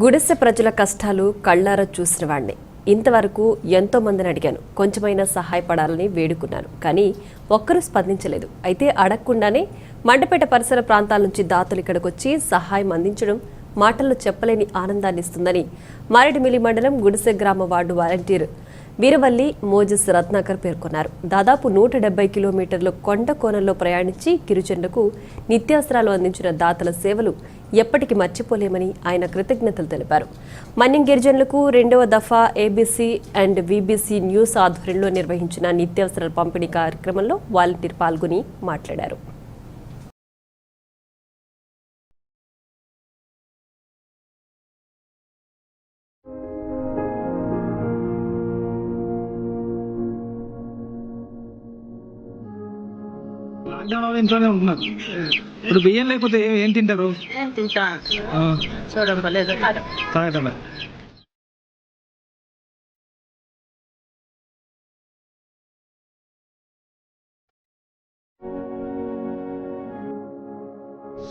గుడిసె ప్రజల కష్టాలు కళ్ళారా చూసిన వాడిని. ఇంతవరకు ఎంతో మందిని అడిగాను, కొంచెమైనా సహాయపడాలని వేడుకున్నాను, కానీ ఒక్కరూ స్పందించలేదు. అయితే అడగకుండానే మండపేట పరిసర ప్రాంతాల నుంచి దాతలు ఇక్కడికొచ్చి సహాయం అందించడం మాటల్లో చెప్పలేని ఆనందాన్ని ఇస్తుందని మారేడుమిల్లి మండలం గుడిసె గ్రామ ward volunteer Veeravalli Moses Ratnakar పేర్కొన్నారు. దాదాపు 170 కిలోమీటర్లు కొండ కోణంలో ప్రయాణించి గిరిజనులకు నిత్యావసరాలు అందించిన దాతల సేవలు ఎప్పటికీ మర్చిపోలేమని ఆయన కృతజ్ఞతలు తెలిపారు. మన్యం గిరిజనులకు 2వ దఫా ఏబీసీ అండ్ వీబీసీ న్యూస్ ఆధ్వర్యంలో నిర్వహించిన నిత్యావసరాల పంపిణీ కార్యక్రమంలో వాలంటీర్ పాల్గొని మాట్లాడారు. ఇంట్లోనే ఉంటున్నారు. ఇప్పుడు బియ్యం లేకపోతే ఏం తింటారు? తాగటమే.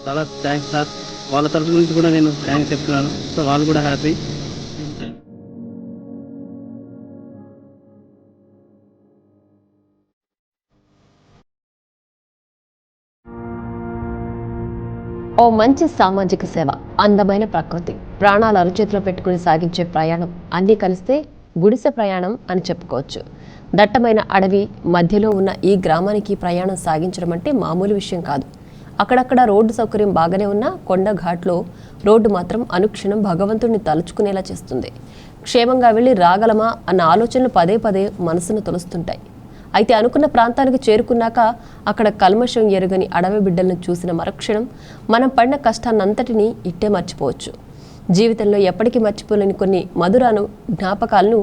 చాలా థ్యాంక్స్ సార్. వాళ్ళ తరఫు నుంచి కూడా నేను థ్యాంక్స్ చెప్తున్నాను. సో వాళ్ళు కూడా హ్యాపీ. ఓ మంచి సామాజిక సేవ, అందమైన ప్రకృతి, ప్రాణాలు అరచేతిలో పెట్టుకుని సాగించే ప్రయాణం అన్నీ కలిస్తే గుడిసె ప్రయాణం అని చెప్పుకోవచ్చు. దట్టమైన అడవి మధ్యలో ఉన్న ఈ గ్రామానికి ప్రయాణం సాగించడం అంటే మామూలు విషయం కాదు. అక్కడక్కడ రోడ్డు సౌకర్యం బాగానే ఉన్నా కొండ ఘాట్లో రోడ్డు మాత్రం అనుక్షణం భగవంతుడిని తలుచుకునేలా చేస్తుంది. క్షేమంగా వెళ్ళి రాగలమా అన్న ఆలోచనలు పదే పదే మనసును తొలుస్తుంటాయి. అయితే అనుకున్న ప్రాంతానికి చేరుకున్నాక అక్కడ కల్మషం ఎరుగని అడవి బిడ్డలను చూసిన మరుక్షణం మనం పడిన కష్టాన్నంతటినీ ఇట్టే మర్చిపోవచ్చు. జీవితంలో ఎప్పటికీ మర్చిపోలేని కొన్ని మధురాను జ్ఞాపకాలను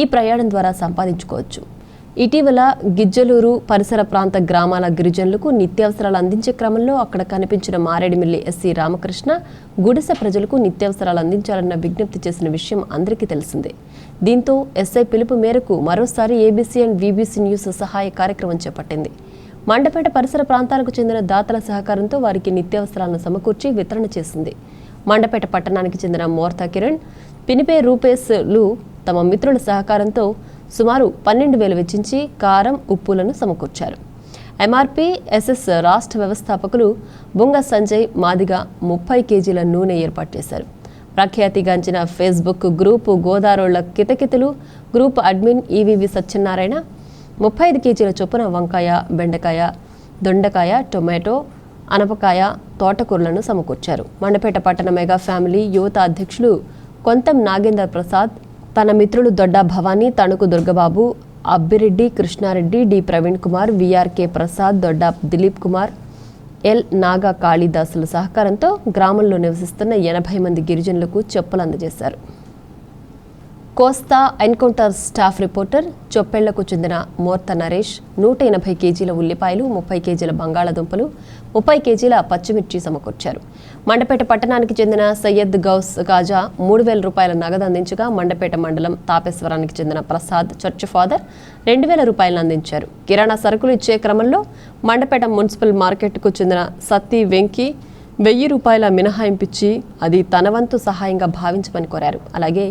ఈ ప్రయాణం ద్వారా సంపాదించుకోవచ్చు. ఇటీవల గిజ్జలూరు పరిసర ప్రాంత గ్రామాల గిరిజనులకు నిత్యావసరాలు అందించే క్రమంలో అక్కడ కనిపించిన మారేడుమిల్లి ఎస్సీ రామకృష్ణ గుడిసె ప్రజలకు నిత్యావసరాలు అందించాలన్న విజ్ఞప్తి చేసిన విషయం అందరికీ తెలిసిందే. దీంతో ఎస్ఐ పిలుపు మేరకు మరోసారి ఏబీసీ అండ్ వీబీసీ న్యూస్ సహాయ కార్యక్రమం చేపట్టింది. మండపేట పరిసర ప్రాంతాలకు చెందిన దాతల సహకారంతో వారికి నిత్యావసరాలను సమకూర్చి వితరణ చేసింది. మండపేట పట్టణానికి చెందిన మోర్తా కిరణ్, పినిపే రూపేశ్లు తమ మిత్రుల సహకారంతో సుమారు 12,000 వెచ్చించి కారం, ఉప్పులను సమకూర్చారు. ఎంఆర్పీ ఎస్ఎస్ రాష్ట్ర వ్యవస్థాపకులు బుంగ సంజయ్ మాదిగా 30 కేజీల నూనె ఏర్పాటు చేశారు. ప్రఖ్యాతిగాంచిన ఫేస్బుక్ గ్రూపు గోదారోళ్ల కితకితలు గ్రూప్ అడ్మిన్ ఈవీవి సత్యనారాయణ 35 కేజీల చొప్పున వంకాయ, బెండకాయ, దొండకాయ, టొమాటో, అనపకాయ, తోటకూరలను సమకూర్చారు. మండపేట పట్టణ మెగా ఫ్యామిలీ యువత అధ్యక్షులు కొంతం నాగేందర్ ప్రసాద్, తన మిత్రులు Dodda Bhavani, Tanuku Durgababu, Abbireddy, Krishnareddy, D Praveen Kumar, VRK Prasad, Dodda Dilip Kumar, L Naga కాళీదాసుల సహకారంతో గ్రామంలో నివసిస్తున్న 80 మంది గిరిజనులకు చెప్పులు అందజేశారు. కోస్తా ఎన్కౌంటర్ స్టాఫ్ రిపోర్టర్ చొప్పెళ్లకు చెందిన మోర్త నరేష్ 180 కేజీల ఉల్లిపాయలు, 30 కేజీల బంగాళాదుంపలు, 30 కేజీల పచ్చిమిర్చి సమకూర్చారు. మండపేట పట్టణానికి చెందిన సయ్యద్ గౌస్ కాజా 3,000 రూపాయల నగదు అందించగా మండపేట మండలం తాపేశ్వరానికి చెందిన ప్రసాద్ చర్చ్ ఫాదర్ 2,000 రూపాయలను అందించారు. కిరాణా సరుకులు ఇచ్చే క్రమంలో మండపేట మున్సిపల్ మార్కెట్కు చెందిన సత్తి వెంకి 1,000 రూపాయల మినహాయింపిచ్చి అది తన వంతు సహాయంగా భావించమని కోరారు. అలాగే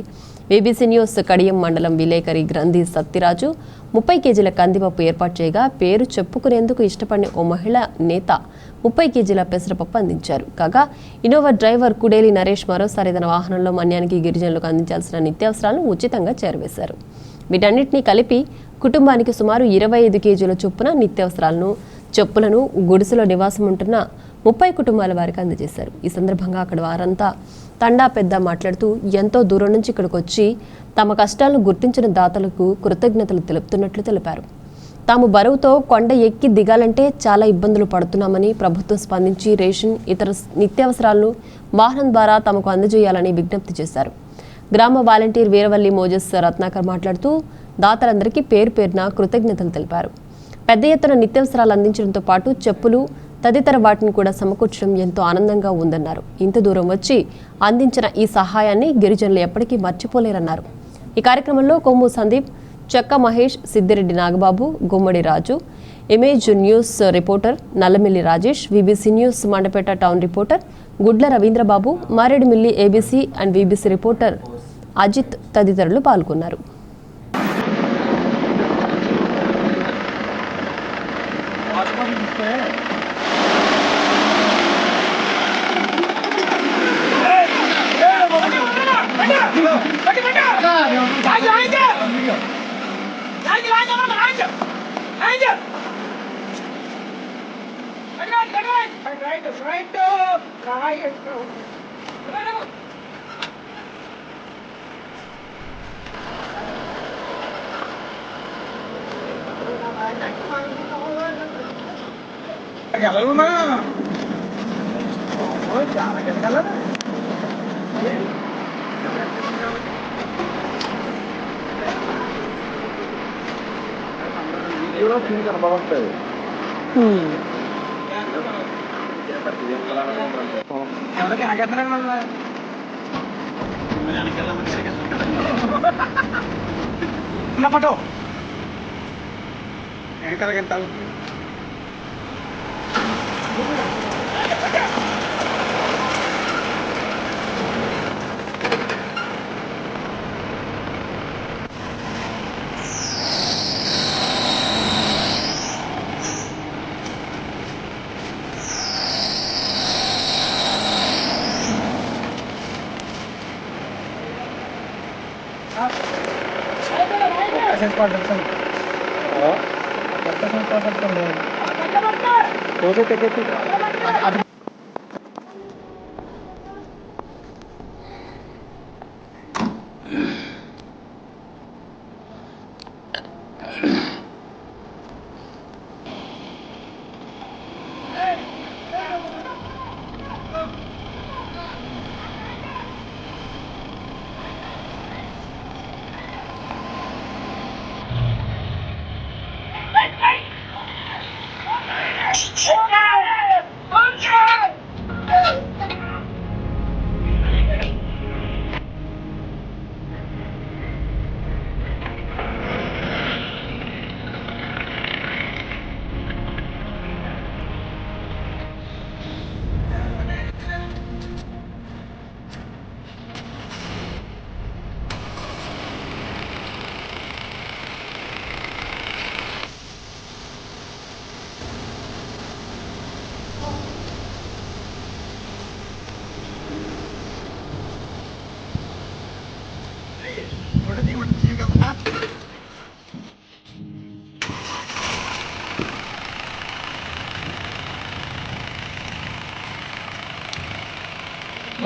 వీబీసీ న్యూస్ కడియం మండలం విలేకరి గ్రంథి సత్తిరాజు 30 కేజీల కందిపప్పు ఏర్పాటు చేయగా పేరు చెప్పుకునేందుకు ఇష్టపడిన ఓ మహిళా నేత 30 కేజీల పెసరపప్పు అందించారు. కాగా ఇన్నోవా డ్రైవర్ కుడేలి నరేష్ మరోసారి తన వాహనంలో మన్యానికి గిరిజనులకు అందించాల్సిన నిత్యావసరాలను ఉచితంగా చేరవేశారు. వీటన్నిటినీ కలిపి కుటుంబానికి సుమారు 25 కేజీల చొప్పున నిత్యావసరాలను, చెప్పులను గుడిసెలో నివాసం ఉంటున్న 30 కుటుంబాల వారికి అందజేశారు. ఈ సందర్భంగా అక్కడ వారంతా తండా పెద్ద మాట్లాడుతూ ఎంతో దూరం నుంచి ఇక్కడికి వచ్చి తమ కష్టాలను గుర్తించిన దాతలకు కృతజ్ఞతలు తెలుపుతున్నట్లు తెలిపారు. తాము బరువుతో కొండ ఎక్కి దిగాలంటే చాలా ఇబ్బందులు పడుతున్నామని, ప్రభుత్వం స్పందించి రేషన్, ఇతర నిత్యావసరాలను వాహనం ద్వారా తమకు అందజేయాలని విజ్ఞప్తి చేశారు. గ్రామ వాలంటీర్ వీరవల్లి మోజెస్ రత్నాకర్ మాట్లాడుతూ దాతలందరికీ పేరు పేరున కృతజ్ఞతలు తెలిపారు. పెద్ద ఎత్తున నిత్యావసరాలు అందించడంతో పాటు చెప్పులు తదితర వాటిని కూడా సమకూర్చడం ఎంతో ఆనందంగా ఉందన్నారు. ఇంత దూరం వచ్చి అందించిన ఈ సహాయాన్ని గిరిజనులు ఎప్పటికీ మర్చిపోలేరన్నారు. ఈ కార్యక్రమంలో Kommu Sandeep, Chekka Mahesh, Siddireddy Nagababu, Gummadi Raju, Image News reporter Nallamilli Rajesh, VBC news Mandapeta town reporter Gudla Ravindrababu, Maredumilli ABC and VBC reporter Ajith తదితరులు పాల్గొన్నారు. ఫోటో ఎంత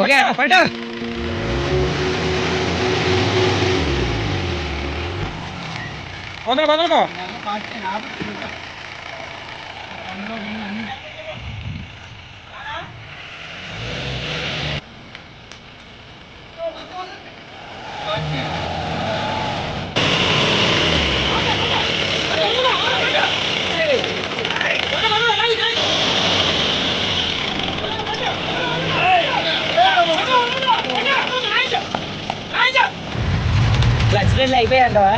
ఓకే ఫైట్ వందలు వందలు యాక్సిడెంట్లు అయిపోయాయంటవా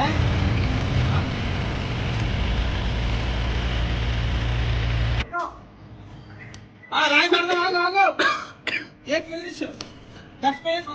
రాయి పడదాం ఆగు एक मिनट 10 मिनट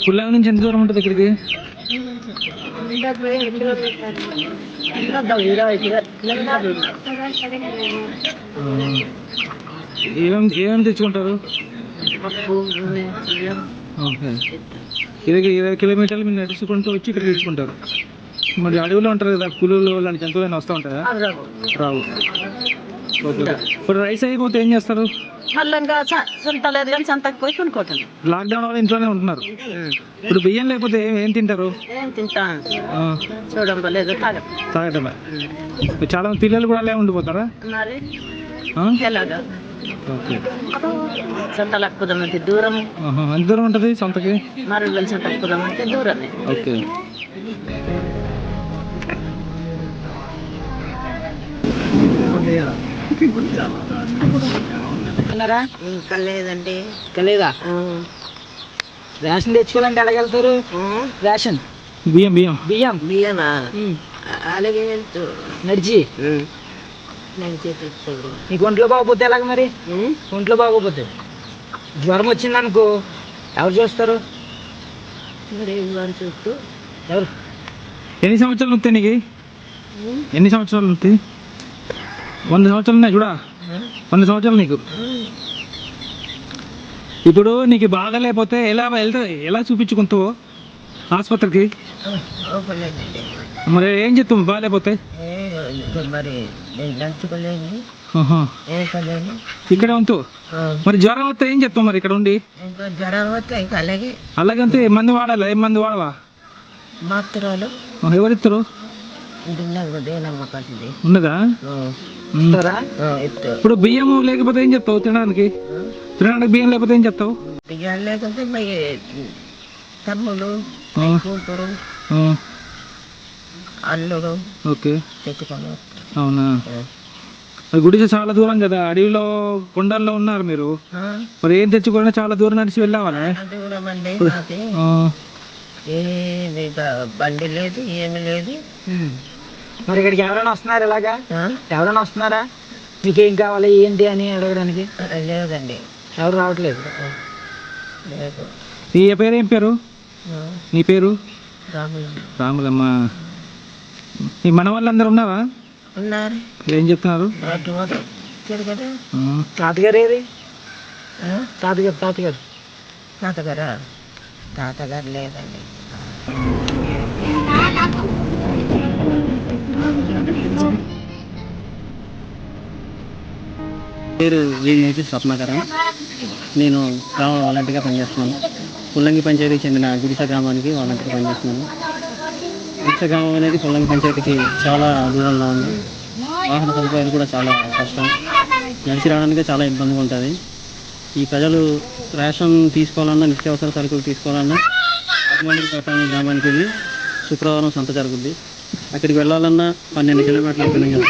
పుల్లాల నుంచి ఎంత దూరం ఉంటుంది ఇక్కడికి? ఏమేమి తెచ్చుకుంటారు? ఓకే, 20 కిలోమీటర్లు మీరు నడుచుకుంటూ వచ్చి ఇక్కడ తెచ్చుకుంటారు. మరి అడవిలో ఉంటారు కదా, కూలీలు లాంటి జంతువులు వస్తూ ఉంటాయా? రావు. ఓకే, ఇప్పుడు రైస్ అయిపోతే ఏం చేస్తారు? లాక్డౌన్ వల్ల ఇంట్లోనే ఉంటున్నారు. ఇప్పుడు బియ్యం లేకపోతే ఏం తింటారు? తాగటమే. చాలా మంది పిల్లలు కూడా అలా ఉండిపోతారా? ఓకే, ఎంత దూరం ఉంటుంది సొంతకి? ఓకే, లేదండి. లేదా రేషన్ తెచ్చుకోవాలంటే ఎలాగెళ్తారు? రేషన్ బియ్యం బియ్యం బియ్యం బియ్యమా? అలాగే నడిచి నీకు ఒంట్లో బాగోపోతే ఎలాగ మరి? ఒంట్లో బాగోపోతే జ్వరం వచ్చిందనుకో ఎవరు చూస్తారు? చూస్తూ ఎవరు? ఎన్ని సంవత్సరాలు వస్తాయి నీకు? ఎన్ని సంవత్సరాలు వస్తాయి? 100 సంవత్సరాలు ఉన్నాయి చూడా, 100 సంవత్సరాలు నీకు. ఇప్పుడు నీకు బాగా లేకపోతే ఎలా వెళ్తావు? ఎలా చూపించుకుంటావు ఆసుపత్రికి? మరి ఏం చెప్తావు బాగాలేకపోతే? మరి ఇక్కడ ఉంటూ మరి జ్వరం వస్తే ఏం చెప్తావు మరి ఇక్కడ ఉండి? జ్వరం వస్తే ఇంకా అలాగే అలాగంతే మందు వాడాలి. ఏం మందు వాడవా? మాత్రాలు ఎవరిస్తారు? ఉన్నదా? ఇప్పుడు బియ్యం లేకపోతే ఏం చెప్తావు? తినడానికి బియ్యం లేకపోతే ఏం చెప్తావు? బియ్యం లేకపోతే తమ్ముడు కూతురు అల్లుడు. ఓకే, అవునా? గుడిసె చాలా దూరం కదా, అడవిలో కొండల్లో ఉన్నారు మీరు. మరి ఏం తెచ్చుకోవాలని చాలా దూరం నడిచి వెళ్ళావాలా? బండి లేదు, ఏమి లేదు. మరి ఇక్కడికి ఎవరైనా వస్తున్నారు ఇలాగా? ఎవరైనా వస్తున్నారా మీకేం కావాలి ఏంటి అని అడగడానికి? లేదండి, ఎవరు రావట్లేదు. నీ పేరు ఏం పేరు? నీ పేరు? రాములమ్మ. ఈ మన వాళ్ళందరూ ఉన్నావా? ఉన్నారు. ఏం చెప్తున్నారు? తాతగారు ఏది? తాతగారు లేదండి. పేరు వీడినేటి స్వప్నకరం. నేను గ్రామ వాలంటీర్గా పనిచేస్తున్నాను. పుల్లంగి పంచాయతీకి చెందిన గుడిసె గ్రామానికి వాలంటీర్గా పనిచేస్తున్నాను. గుడిసె గ్రామం అనేది పుల్లంగి పంచాయతీకి చాలా దూరంలో ఉంది. వాహన సదుపాయాలు కూడా చాలా కష్టం. నడిచి రావడానికి చాలా ఇబ్బందిగా ఉంటుంది. ఈ ప్రజలు రేషన్ తీసుకోవాలన్నా, నిత్యావసర సరుకులు తీసుకోవాలన్నా అటువంటి గ్రామానికి వెళ్ళి శుక్రవారం సంత జరుగుద్ది. అక్కడికి వెళ్ళాలన్నా 12 కిలోమీటర్ల దూరం.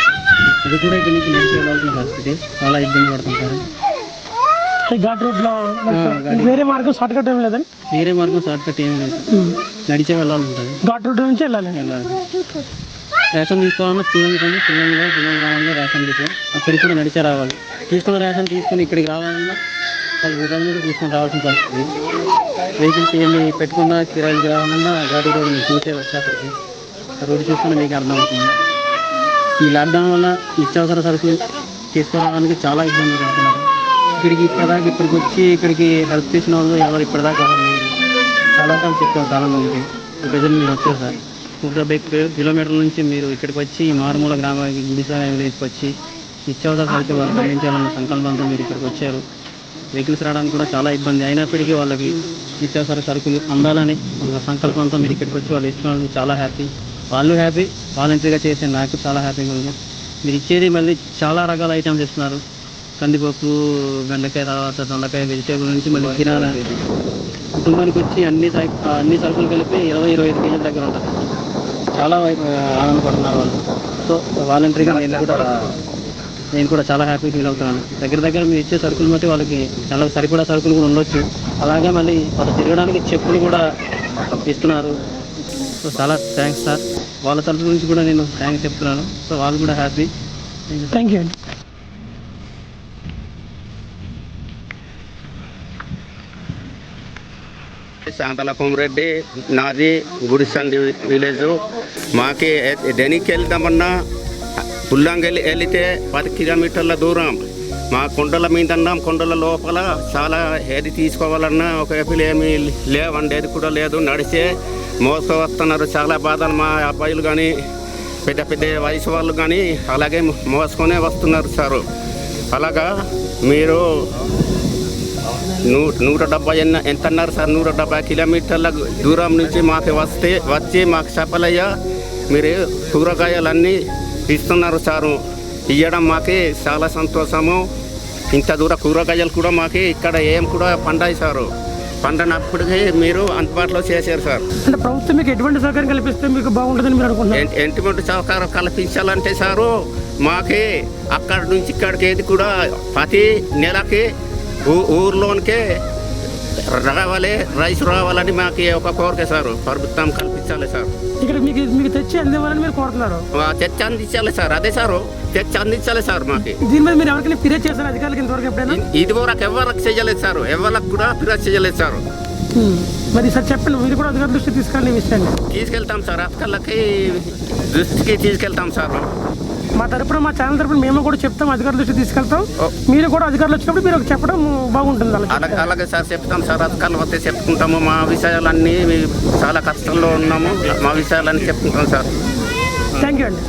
అది కూడా ఇక్కడి నుంచి నడిచి వెళ్ళాల్సిన పరిస్థితి. చాలా ఇబ్బంది పడుతుంటారు. ఘాట్ రోడ్లో వేరే మార్గం షార్ట్ కట్ ఏం లేదండి? వేరే మార్గం షార్ట్ కట్ ఏమి లేదు, నడిచే వెళ్ళాలి ఉంటుంది. ఘాట్ రోడ్ నుంచి వెళ్ళాలి. రేషన్ తీసుకోవాలన్నా పిల్లలు గ్రామంలో రేషన్ తీసుకోవాలి. అక్కడికి కూడా నడిచే రావాలి. తీసుకున్న రేషన్ తీసుకుని ఇక్కడికి రావాలన్నా 10 రూపాయల మీద తీసుకొని రావాల్సిన పరిస్థితి. వెహికల్స్ ఏమి పెట్టుకున్నా కిరాయిలు రావాలన్నా ఘాట్ రోడ్ చూసే వచ్చేసరికి రోడ్డు చూసుకుని మీకు అర్థమవుతుంది. ఈ లాక్డౌన్ వల్ల నిత్యావసర సరుకులు తీసుకురావడానికి చాలా ఇబ్బంది పడుతున్నారు. ఇప్పటికి వచ్చి ఇక్కడికి హెల్ప్ చేసిన వాళ్ళు ఎవరు ఇప్పటిదాకా చాలా కాలం చెప్తారు. చాలా మందికి ప్రజలు మీరు వచ్చారు సార్. 170 కిలోమీటర్ల నుంచి మీరు ఇక్కడికి వచ్చి మారుమూల గ్రామానికి గుడిసె విలేజ్కి వచ్చి నిత్యావసర సరుకులు అందించాలన్న సంకల్పంతో మీరు ఇక్కడికి వచ్చారు. వెహికల్స్ రావడానికి కూడా చాలా ఇబ్బంది అయినప్పటికీ వాళ్ళకి నిత్యావసర సరుకులు అందాలని ఒక సంకల్పంతో మీరు ఇక్కడికి వచ్చి వాళ్ళు ఇస్తున్నందుకు చాలా హ్యాపీ. వాళ్ళు హ్యాపీ, వాలంటీర్గా చేసే నాకు చాలా హ్యాపీగా ఉంది. మీరు ఇచ్చేది మళ్ళీ చాలా రకాల ఐటమ్స్ ఇస్తున్నారు. కందిపప్పు, బెండకాయ, తర్వాత దొండకాయ, వెజిటేబుల్ నుంచి మళ్ళీ కిరాణా. కుటుంబానికి వచ్చి అన్ని సరుకులు కలిపి 20-25 కేజీల దగ్గర ఉంటుంది. చాలా ఆనందపడుతున్నారు వాళ్ళు. సో వాలంటీర్గా నేను కూడా చాలా హ్యాపీ ఫీల్ అవుతున్నాను. దగ్గర మీరు ఇచ్చే సరుకులు బట్టి వాళ్ళకి చాలా సరిపడా సరుకులు కూడా ఉండొచ్చు. అలాగే మళ్ళీ వాళ్ళు తిరగడానికి చెప్పులు కూడా ఇస్తున్నారు. సో చాలా థ్యాంక్స్ సార్. వాళ్ళ తరఫు నుంచి కూడా నేను థ్యాంక్స్ చెప్తున్నాను. సో వాళ్ళు కూడా హ్యాపీ. థ్యాంక్ యూ అండి. శాంతల కోమరెడ్డి, నాది గుడిసంది విలేజ్. మాకి దేనికి వెళ్దామన్నా పుల్లంగి వెళితే 10 కిలోమీటర్ల దూరం. మా కొండల మీద ఉన్నాం. కొండల లోపల చాలా ఏది తీసుకోవాలన్నా ఒక ఏపీలు ఏమీ లేవండి, ఏది కూడా లేదు. నడిచే మోస్తూ వస్తున్నారు. చాలా బాధలు. మా అబ్బాయిలు కానీ పెద్ద వయసు వాళ్ళు కానీ అలాగే మోసుకొనే వస్తున్నారు సారు. అలాగా మీరు 170 ఎంత అన్నారు సార్? 170 కిలోమీటర్ల దూరం నుంచి మాకు వచ్చి మాకు చెప్పలయ్యా మీరు కూరగాయలన్నీ ఇస్తున్నారు సారు. ఇవ్వడం మాకు చాలా సంతోషము. ఇంత దూరం కూరగాయలు కూడా మాకు ఇక్కడ ఏం కూడా పండాయి సారు. పండనప్పటికీ మీరు అందుబాటులో చేశారు సార్. అంటే ప్రభుత్వం మీకు ఎటువంటి సౌకర్యం కల్పిస్తే మీకు బాగుంటుందని మీరు అనుకుంటున్నారు? ఎటువంటి సౌకర్యం కల్పించాలంటే సారు మాకి అక్కడి నుంచి ఇక్కడికి ఏది కూడా ప్రతి నెలకి ఊర్లోనికే రావాలి, రైస్ రావాలని మాకు ఒక కోరిక సార్. ప్రభుత్వం కల్పించాలి సార్. ఇక్కడ మీకు తెచ్చి అందివ్వాలని మీరు కోరుతున్నారు? తెచ్చి అందించాలి సార్. అదే సారు, తెచ్చి అందించాలి సార్. మాకు దీని మీద మీరు ఎవరికైనా ఫిర్యాదు చేశారు అధికారులకు ఇంతవరకు ఎప్పుడైనా? ఇది వరకు ఎవరికి చేయలేదు సార్. ఎవరికి కూడా ఫిర్యాదు చేయలేదు సార్. మరి సార్ చెప్పండి, మీరు కూడా అధికారుల దృష్టి తీసుకెళ్ళి విషయాన్ని తీసుకెళ్తాం సార్. అధికారులకి దృష్టికి తీసుకెళ్తాం సార్. మా తరపున, మా ఛానల్ తరపున మేము కూడా చెప్తాం, అధికారుల దృష్టి తీసుకెళ్తాం. మీరు కూడా అధికారులు వచ్చినప్పుడు మీరు చెప్పడం బాగుంటుంది. అలాగే సార్ చెప్తాం సార్. అధికారులు వస్తే చెప్పుకుంటాము. మా విషయాలన్నీ చాలా కష్టంలో ఉన్నాము. మా విషయాలన్నీ చెప్పుకుంటాం సార్. థ్యాంక్ యూ అండి.